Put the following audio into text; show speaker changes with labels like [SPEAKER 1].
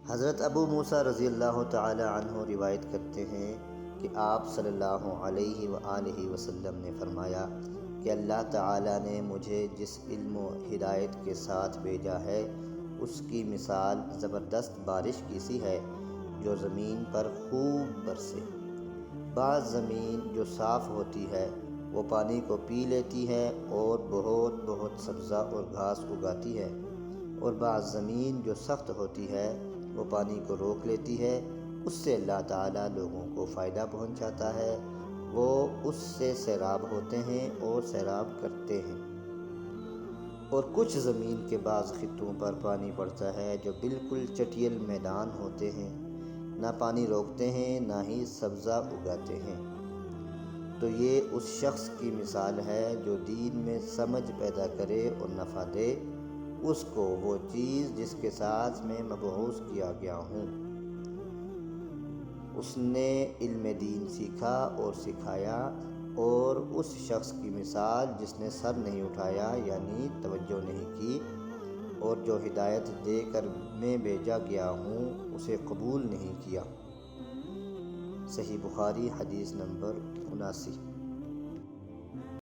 [SPEAKER 1] حضرت ابو موسیٰ رضی اللہ تعالی عنہ روایت کرتے ہیں کہ آپ صلی اللہ علیہ وآلہ وسلم نے فرمایا کہ اللہ تعالی نے مجھے جس علم و ہدایت کے ساتھ بھیجا ہے اس کی مثال زبردست بارش کی سی ہے جو زمین پر خوب برسے۔ بعض زمین جو صاف ہوتی ہے وہ پانی کو پی لیتی ہے اور بہت بہت سبزہ اور گھاس اگاتی ہے، اور بعض زمین جو سخت ہوتی ہے وہ پانی کو روک لیتی ہے۔ اس سے اللہ تعالیٰ لوگوں کو فائدہ پہنچاتا ہے، وہ اس سے سیراب ہوتے ہیں اور سیراب کرتے ہیں۔ اور کچھ زمین کے بعض خطوں پر پانی پڑتا ہے جو بالکل چٹیل میدان ہوتے ہیں، نہ پانی روکتے ہیں نہ ہی سبزہ اگاتے ہیں۔ تو یہ اس شخص کی مثال ہے جو دین میں سمجھ پیدا کرے اور نفع دے اس کو وہ چیز جس کے ساتھ میں مبعوث کیا گیا ہوں۔ اس نے علم دین سیکھا اور سکھایا، اور اس شخص کی مثال جس نے سر نہیں اٹھایا یعنی توجہ نہیں کی، اور جو ہدایت دے کر میں بھیجا گیا ہوں اسے قبول نہیں کیا۔ صحیح بخاری حدیث نمبر 79۔